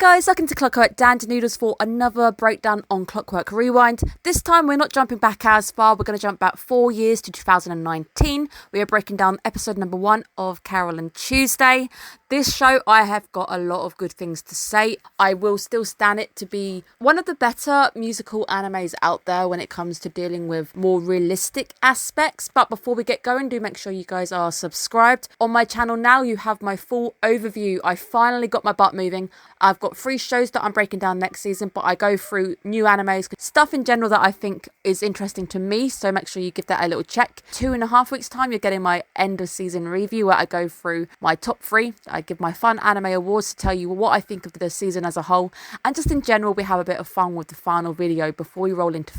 guys, welcome to Clockwork Noodles for another breakdown on Clockwork Rewind. This time we're not jumping back as far, we're going to jump back 4 years to 2019. We are breaking down episode number 1 of Carole Tuesday. This show, I have got a lot of good things to say. I will still stand it to be one of the better musical animes out there when it comes to dealing with more realistic aspects. But before we get going, do make sure you guys are subscribed. On my channel now, you have my full overview. I finally got my butt moving. I've got 3 shows that I'm breaking down next season, but I go through new animes, stuff in general that I think is interesting to me, so make sure you give that a little check. 2.5 weeks time, you're getting my end of season review where I go through my top 3. I give my fun anime awards to tell you what I think of the season as a whole, and just in general we have a bit of fun with the final video before we roll into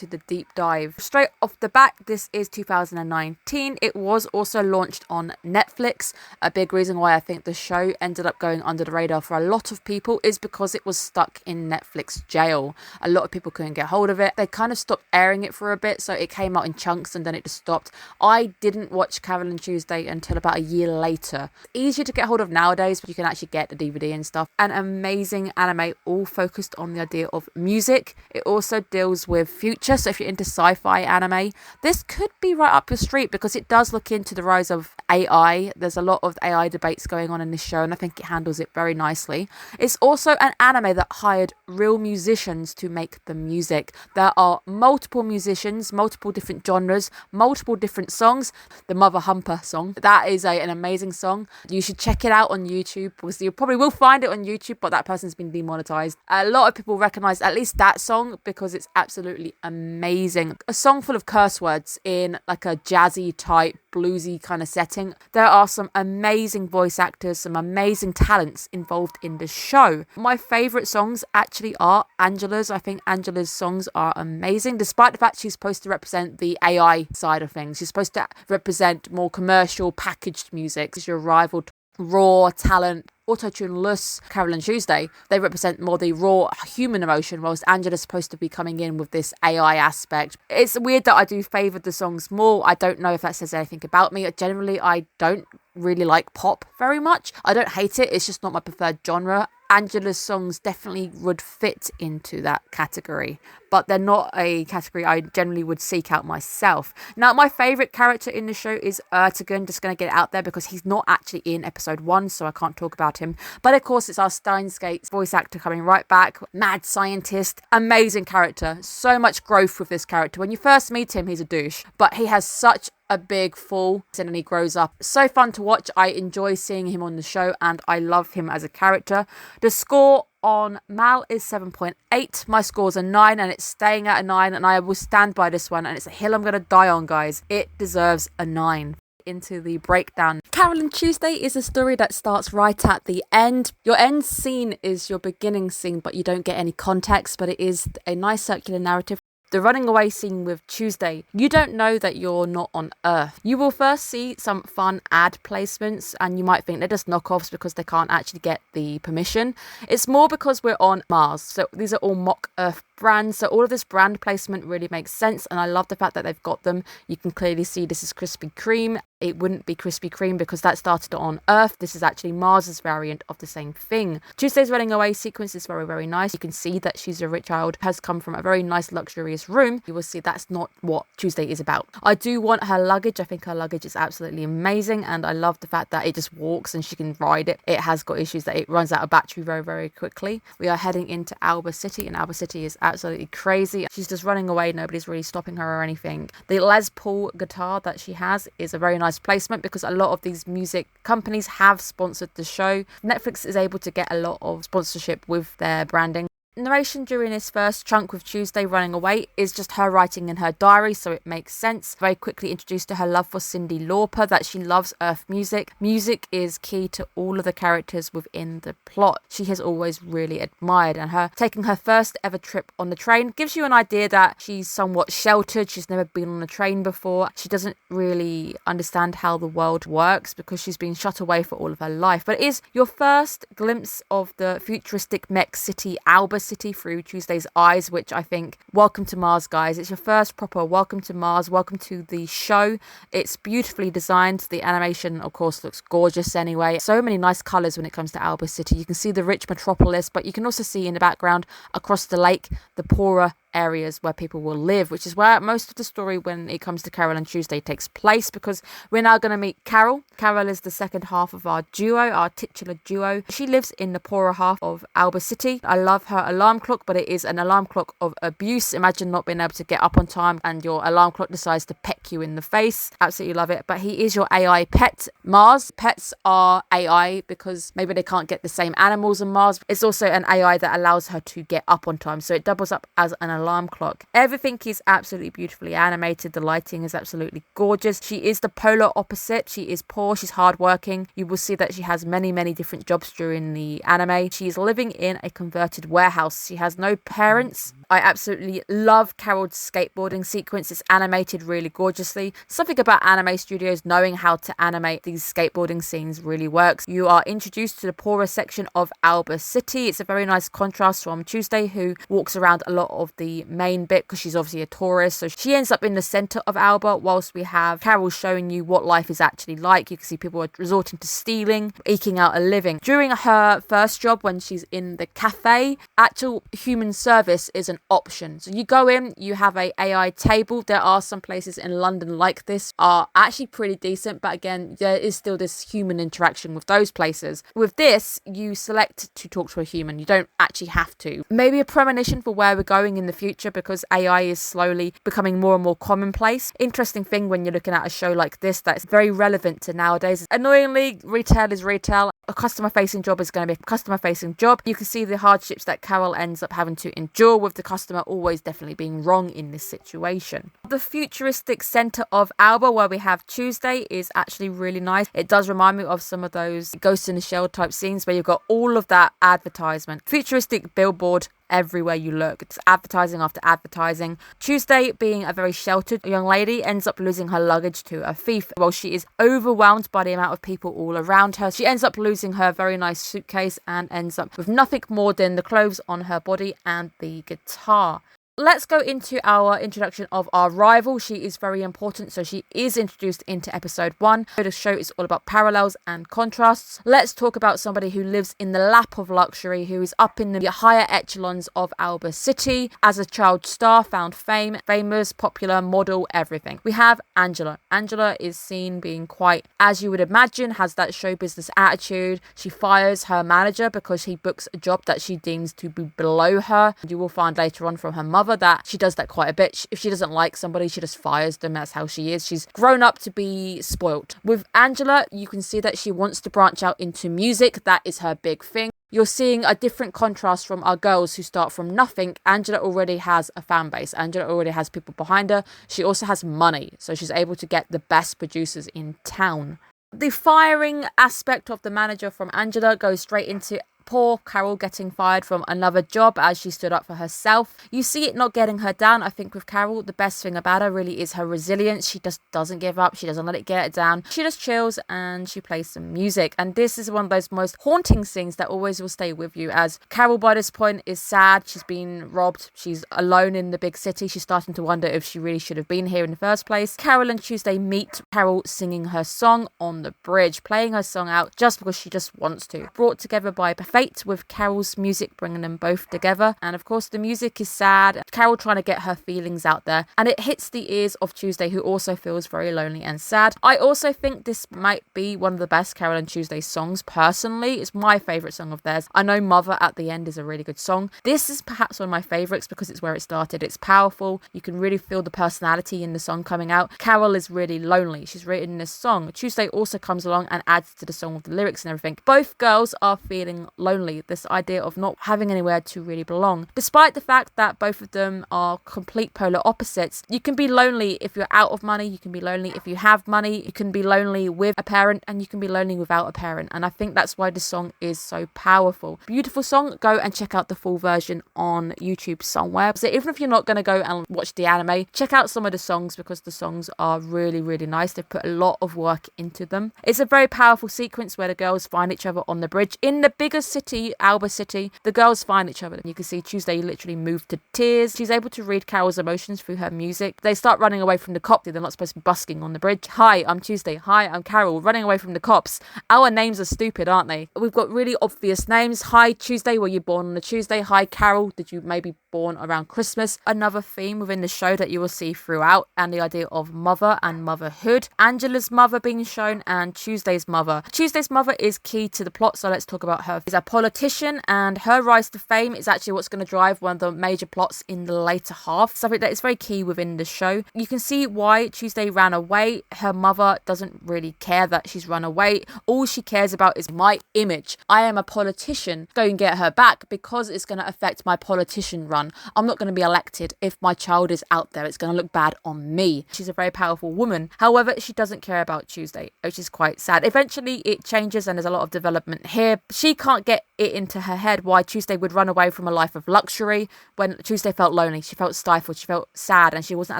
the deep dive. Straight off the bat, this is 2019. It was also launched on Netflix. A big reason why I think the show ended up going under the radar for a lot of people is because it was stuck in Netflix jail. A lot of people couldn't get hold of it. They kind of stopped airing it for a bit, so it came out in chunks and then it just stopped. I didn't watch Carole Tuesday until about a year later. Easier to get hold of nowadays, but you can actually get the DVD and stuff. An amazing anime, all focused on the idea of music. It also deals with future, so if you're into sci-fi anime, this could be right up your street because it does look into the rise of AI. There's a lot of AI debates going on in this show and I think it handles it very nicely. It's also an anime that hired real musicians to make the music. There are multiple musicians, multiple different genres, multiple different songs. The Mother Humper song, that is an amazing song. You should check it out on YouTube. Obviously you probably will find it on YouTube, but that person's been demonetized. A lot of people recognize at least that song because it's absolutely amazing. A song full of curse words in like a jazzy type bluesy kind of setting. There are some amazing voice actors, some amazing talents involved in the show. My favourite songs actually are Angela's. I think Angela's songs are amazing, despite the fact she's supposed to represent the AI side of things. She's supposed to represent more commercial packaged music. It's your rival raw talent, auto-tune-less Carole Tuesday. They represent more the raw human emotion, whilst Angela's supposed to be coming in with this AI aspect. It's weird that I do favour the songs more. I don't know if that says anything about me. Generally, I don't really like pop very much. I don't hate it, it's just not my preferred genre. Angela's songs definitely would fit into that category, but they're not a category I generally would seek out myself. Now, my favourite character in the show is Ertegun. Just going to get it out there because he's not actually in episode 1, so I can't talk about him. But of course, it's our Steins Gate voice actor coming right back. Mad scientist, amazing character. So much growth with this character. When you first meet him, he's a douche, but he has such a big fall and then he grows up. So fun to watch. I enjoy seeing him on the show and I love him as a character. The score on Mal is 7.8. My score's a 9 and it's staying at a 9 and I will stand by this one and it's a hill I'm going to die on, guys. It deserves a 9. Into the breakdown. Carole Tuesday is a story that starts right at the end. Your end scene is your beginning scene, but you don't get any context, but it is a nice circular narrative. The running away scene with Tuesday, you don't know that you're not on Earth. You will first see some fun ad placements and you might think they're just knockoffs because they can't actually get the permission. It's more because we're on Mars, so these are all mock Earth brands, so all of this brand placement really makes sense and I love the fact that they've got them. You can clearly see this is Krispy Kreme. It wouldn't be Krispy Kreme because that started on Earth. This is actually Mars's variant of the same thing. Tuesday's running away sequence is very, very nice. You can see that she's a rich child, has come from a very nice luxurious room. You will see that's not what Tuesday is about. I do want her luggage. I think her luggage is absolutely amazing and I love the fact that it just walks and she can ride it. It has got issues that it runs out of battery very, very quickly. We are heading into Alba City and Alba City is absolutely crazy. She's just running away. Nobody's really stopping her or anything. The Les Paul guitar that she has is a very nice placement because a lot of these music companies have sponsored the show. Netflix is able to get a lot of sponsorship with their branding. Narration during this first chunk with Tuesday running away is just her writing in her diary, so it makes sense. Very quickly introduced to her love for Cyndi Lauper, that she loves Earth music. Music is key to all of the characters within the plot. She has always really admired, and her taking her first ever trip on the train gives you an idea that she's somewhat sheltered. She's never been on a train before. She doesn't really understand how the world works because she's been shut away for all of her life. But it is your first glimpse of the futuristic mech city Alba City through Tuesday's eyes, which I think, welcome to Mars, guys. It's your first proper welcome to Mars, welcome to the show. It's beautifully designed. The animation, of course, looks gorgeous anyway. So many nice colours when it comes to Alba City. You can see the rich metropolis, but you can also see in the background across the lake the poorer areas where people will live, which is where most of the story when it comes to Carole and Tuesday takes place, because we're now going to meet Carole. Carole is the second half of our duo, our titular duo. She lives in the poorer half of Alba City. I love her alarm clock, but it is an alarm clock of abuse. Imagine not being able to get up on time and your alarm clock decides to peck you in the face. Absolutely love it. But he is your AI pet. Mars pets are AI because maybe they can't get the same animals on Mars. It's also an AI that allows her to get up on time, so it doubles up as an alarm clock. Everything is absolutely beautifully animated. The lighting is absolutely gorgeous. She is the polar opposite. She is poor. She's hardworking. You will see that she has many different jobs during the anime. She is living in a converted warehouse. She has no parents. I absolutely love Carole's skateboarding sequence. It's animated really gorgeously. Something about anime studios knowing how to animate these skateboarding scenes really works. You are introduced to the poorer section of Alba City. It's a very nice contrast from Tuesday, who walks around a lot of the main bit because she's obviously a tourist. So she ends up in the centre of Alba, whilst we have Carole showing you what life is actually like. You can see people are resorting to stealing, eking out a living. During her first job, when she's in the cafe, actual human service is an option. So you go in, you have a AI table. There are some places in London like this, are actually pretty decent, but again, there is still this human interaction with those places. With this, you select to talk to a human. You don't actually have to. Maybe a premonition for where we're going in the future, because AI is slowly becoming more and more commonplace. Interesting thing when you're looking at a show like this that's very relevant to nowadays. Annoyingly, retail is retail. A customer facing job is going to be a customer facing job. You can see the hardships that Carole ends up having to endure, with the customer always definitely being wrong in this situation. The futuristic centre of Alba, where we have Tuesday, is actually really nice. It does remind me of some of those Ghost in the Shell type scenes where you've got all of that advertisement. Futuristic billboard everywhere you look. It's advertising after advertising. Tuesday, being a very sheltered young lady, ends up losing her luggage to a thief. While she is overwhelmed by the amount of people all around her, she ends up losing her very nice suitcase and ends up with nothing more than the clothes on her body and the guitar. Let's go into our introduction of our rival. She is very important, so she is introduced into episode 1. The show is all about parallels and contrasts. Let's talk about somebody who lives in the lap of luxury, who is up in the higher echelons of Alba City. As a child star, found fame, famous, popular, model, everything. We have Angela. Angela is seen being quite, as you would imagine, has that show business attitude. She fires her manager because he books a job that she deems to be below her. You will find later on from her mother that she does that quite a bit. If she doesn't like somebody, she just fires them. That's how she is. She's grown up to be spoilt. With Angela, you can see that she wants to branch out into music. That is her big thing. You're seeing a different contrast from our girls who start from nothing. Angela already has a fan base. Angela already has people behind her. She also has money, so she's able to get the best producers in town. The firing aspect of the manager from Angela goes straight into poor Carole getting fired from another job as she stood up for herself. You see it not getting her down. I think with Carole, the best thing about her really is her resilience. She just doesn't give up. She doesn't let it get her down. She just chills and she plays some music. And this is one of those most haunting scenes that always will stay with you, as Carole by this point is sad. She's been robbed. She's alone in the big city. She's starting to wonder if she really should have been here in the first place. Carole and Tuesday meet. Carole singing her song on the bridge, playing her song out just because she just wants to. Brought together by fate, with Carole's music bringing them both together. And of course the music is sad. Carole trying to get her feelings out there, and it hits the ears of Tuesday, who also feels very lonely and sad. I also think this might be one of the best Carole and Tuesday songs personally. It's my favourite song of theirs. I know Mother at the end is a really good song. This is perhaps one of my favourites because it's where it started. It's powerful. You can really feel the personality in the song coming out. Carole is really lonely. She's written this song. Tuesday also comes along and adds to the song with the lyrics and everything. Both girls are feeling lonely. This idea of not having anywhere to really belong. Despite the fact that both of them are complete polar opposites, you can be lonely if you're out of money, you can be lonely if you have money, you can be lonely with a parent, and you can be lonely without a parent. And I think that's why this song is so powerful. Beautiful song. Go and check out the full version on YouTube somewhere. So even if you're not going to go and watch the anime, check out some of the songs because the songs are really, really nice. They've put a lot of work into them. It's a very powerful sequence where the girls find each other on the bridge in the biggest city, Alba City, the girls find each other. You can see Tuesday literally move to tears. She's able to read Carole's emotions through her music. They start running away from the cops. They're not supposed to be busking on the bridge. Hi, I'm Tuesday. Hi, I'm Carole. Running away from the cops. Our names are stupid, aren't they? We've got really obvious names. Hi, Tuesday. Were you born on a Tuesday? Hi, Carole. Did you maybe born around Christmas? Another theme within the show that you will see throughout, and the idea of mother and motherhood. Angela's mother being shown and Tuesday's mother. Tuesday's mother is key to the plot, so let's talk about her. She's a politician, and her rise to fame is actually what's going to drive one of the major plots in the later half. Something that is very key within the show. You can see why Tuesday ran away. Her mother doesn't really care that she's run away. All she cares about is my image. I am a politician. Go and get her back because it's going to affect my politician run. I'm not going to be elected if my child is out there. It's going to look bad on me. She's a very powerful woman. However, she doesn't care about Tuesday, which is quite sad. Eventually, it changes and there's a lot of development here. She can't get it into her head why Tuesday would run away from a life of luxury when Tuesday felt lonely. She felt stifled. She felt sad and she wasn't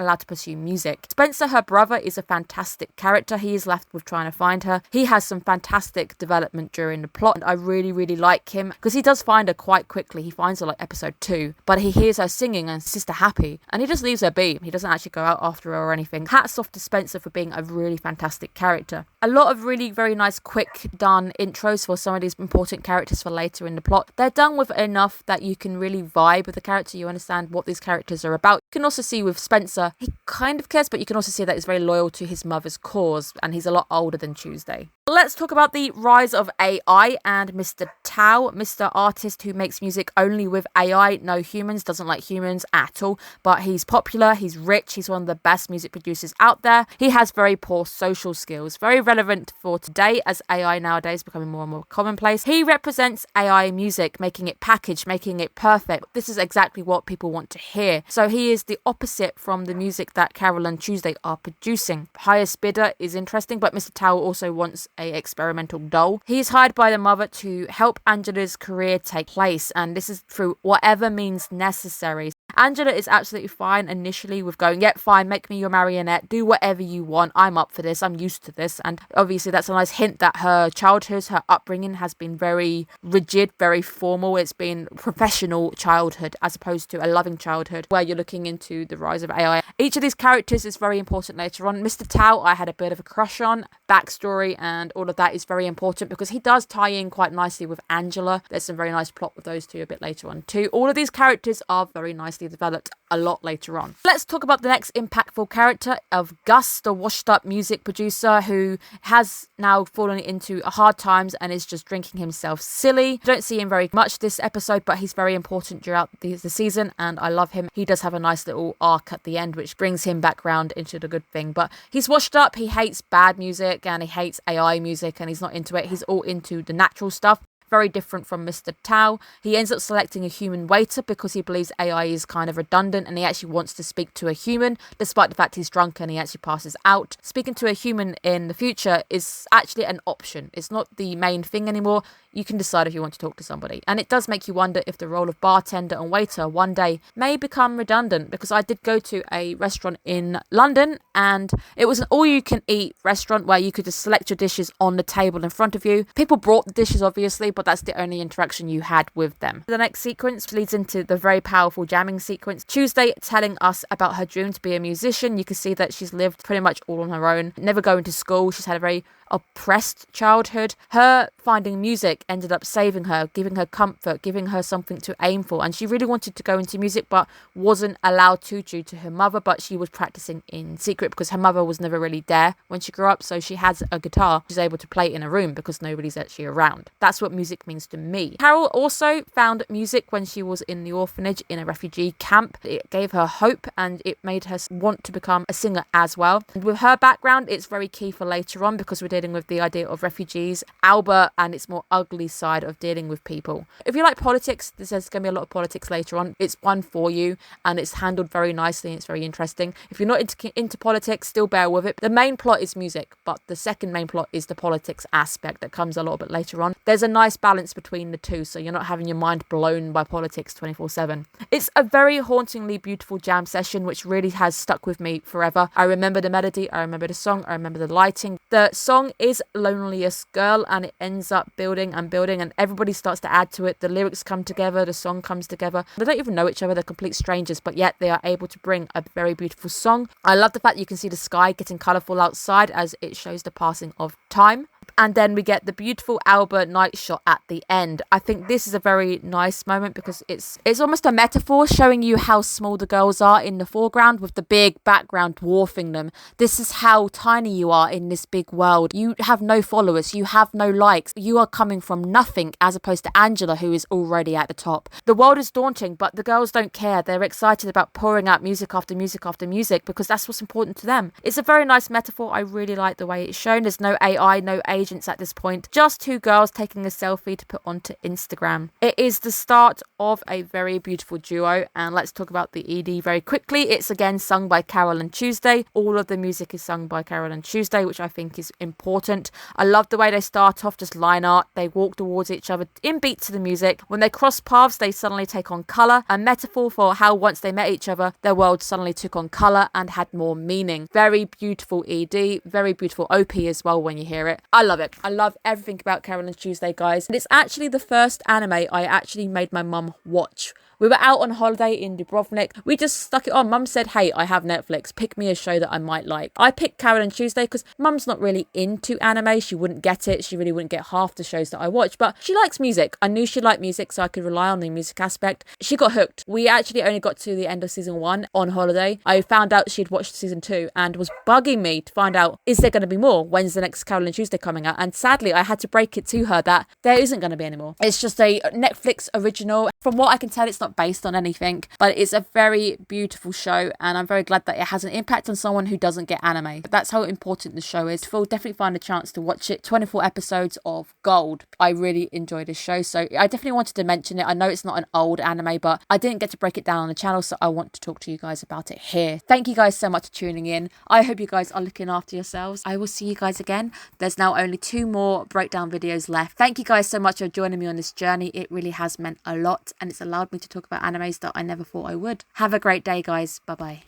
allowed to pursue music. Spencer, her brother, is a fantastic character. He is left with trying to find her. He has some fantastic development during the plot, and I really, really like him because he does find her quite quickly. He finds her like episode 2, but he hears her singing and Sister Happy, and he just leaves her be. He doesn't actually go out after her or anything. Hats off to Spencer for being a really fantastic character. A lot of really very nice quick done intros for some of these important characters for later in the plot. They're done with enough that you can really vibe with the character. You understand what these characters are about. You can also see with Spencer, he kind of cares, but you can also see that he's very loyal to his mother's cause, and he's a lot older than Tuesday. Let's talk about the rise of AI and Mr. Tao, Mr. Artist who makes music only with AI, no humans, doesn't like humans at all, but he's popular, he's rich, he's one of the best music producers out there. He has very poor social skills, very relevant for today as AI nowadays is becoming more and more commonplace. He represents AI music, making it packaged, making it perfect. This is exactly what people want to hear. So he is the opposite from the music that Carole and Tuesday are producing. Highest bidder is interesting, but Mr. Tao also wants a experimental doll. He's hired by the mother to help Angela's career take place, and this is through whatever means necessary. Angela is absolutely fine initially with going, yep, fine, make me your marionette, do whatever you want, I'm up for this, I'm used to this. And obviously that's a nice hint that her childhood, her upbringing has been very rigid, very formal. It's been professional childhood as opposed to a loving childhood where you're looking into the rise of AI. Each of these characters is very important later on. Mr. Tao, I had a bit of a crush on. Backstory and all of that is very important because he does tie in quite nicely with Angela. There's some very nice plot with those two a bit later on too. All of these characters are very nicely developed a lot later on. Let's talk about the next impactful character of Gus, the washed up music producer who has now fallen into hard times and is just drinking himself silly. Don't see him very much this episode, but he's very important throughout the season and I love him. He does have a nice little arc at the end which brings him back round into the good thing, but he's washed up, he hates bad music and he hates AI music and he's not into it. He's all into the natural stuff. Very different from Mr. Tao. He ends up selecting a human waiter because he believes AI is kind of redundant and he actually wants to speak to a human despite the fact he's drunk and he actually passes out. Speaking to a human in the future is actually an option. It's not the main thing anymore. You can decide if you want to talk to somebody. And it does make you wonder if the role of bartender and waiter one day may become redundant, because I did go to a restaurant in London and it was an all-you-can-eat restaurant where you could just select your dishes on the table in front of you. People brought the dishes, obviously, but that's the only interaction you had with them. The next sequence leads into the very powerful jamming sequence. Tuesday telling us about her dream to be a musician. You can see that she's lived pretty much all on her own, never going to school. She's had a very oppressed childhood. Her finding music ended up saving her, giving her comfort, giving her something to aim for, and she really wanted to go into music but wasn't allowed to due to her mother, but she was practicing in secret because her mother was never really there when she grew up, so she has a guitar she's able to play in a room because nobody's actually around. That's what music means to me. Carole also found music when she was in the orphanage in a refugee camp. It gave her hope and it made her want to become a singer as well. And with her background, it's very key for later on because we're dealing with the idea of refugees, Albert, and its more ugly side of dealing with people. If you like politics, there's going to be a lot of politics later on. It's one for you and it's handled very nicely and it's very interesting. If you're not into politics, still bear with it. The main plot is music, but the second main plot is the politics aspect that comes a little bit later on. There's a nice balance between the two, so you're not having your mind blown by politics 24/7. It's a very hauntingly beautiful jam session which really has stuck with me forever. I remember the melody, I remember the song, I remember the lighting. The song song is Loneliest Girl, and it ends up building and building, and everybody starts to add to it. The lyrics come together, the song comes together. They don't even know each other, they're complete strangers, but yet they are able to bring a very beautiful song. I love the fact that you can see the sky getting colourful outside as it shows the passing of time. And then we get the beautiful Alba night shot at the end. I think this is a very nice moment because it's almost a metaphor showing you how small the girls are in the foreground with the big background dwarfing them. This is how tiny you are in this big world. You have no followers, you have no likes, you are coming from nothing, as opposed to Angela, who is already at the top. The world is daunting, but the girls don't care. They're excited about pouring out music after music after music because that's what's important to them. It's a very nice metaphor. I really like the way it's shown. There's no AI, no agents at this point, just two girls taking a selfie to put onto Instagram. It is the start of a very beautiful duo, and let's talk about the ED very quickly. It's again sung by Carole Tuesday. All of the music is sung by Carole Tuesday, which I think is important. I love the way they start off, just line art. They walk towards each other in beat to the music. When they cross paths, they suddenly take on colour, a metaphor for how once they met each other, their world suddenly took on colour and had more meaning. Very beautiful ED, very beautiful OP as well when you hear it. I love it. I love everything about Carole Tuesday, guys. And it's actually the first anime I actually made my mum watch. We were out on holiday in Dubrovnik. We just stuck it on. Mum said, hey, I have Netflix. Pick me a show that I might like. I picked Carole Tuesday because Mum's not really into anime. She wouldn't get it. She really wouldn't get half the shows that I watch. But she likes music. I knew she liked music, so I could rely on the music aspect. She got hooked. We actually only got to the end of season 1 on holiday. I found out she'd watched season 2 and was bugging me to find out, is there going to be more? When's the next Carole Tuesday coming out? And sadly, I had to break it to her that there isn't going to be any more. It's just a Netflix original. From what I can tell, it's not based on anything, but it's a very beautiful show, and I'm very glad that it has an impact on someone who doesn't get anime. That's how important the show is. We'll definitely find a chance to watch it. 24 episodes of gold. I really enjoy this show, so I definitely wanted to mention it. I know it's not an old anime, but I didn't get to break it down on the channel, so I want to talk to you guys about it here. Thank you guys so much for tuning in. I hope you guys are looking after yourselves. I will see you guys again. There's now only 2 more breakdown videos left. Thank you guys so much for joining me on this journey. It really has meant a lot, and it's allowed me to talk about animes that I never thought I would. Have a great day, guys. Bye bye.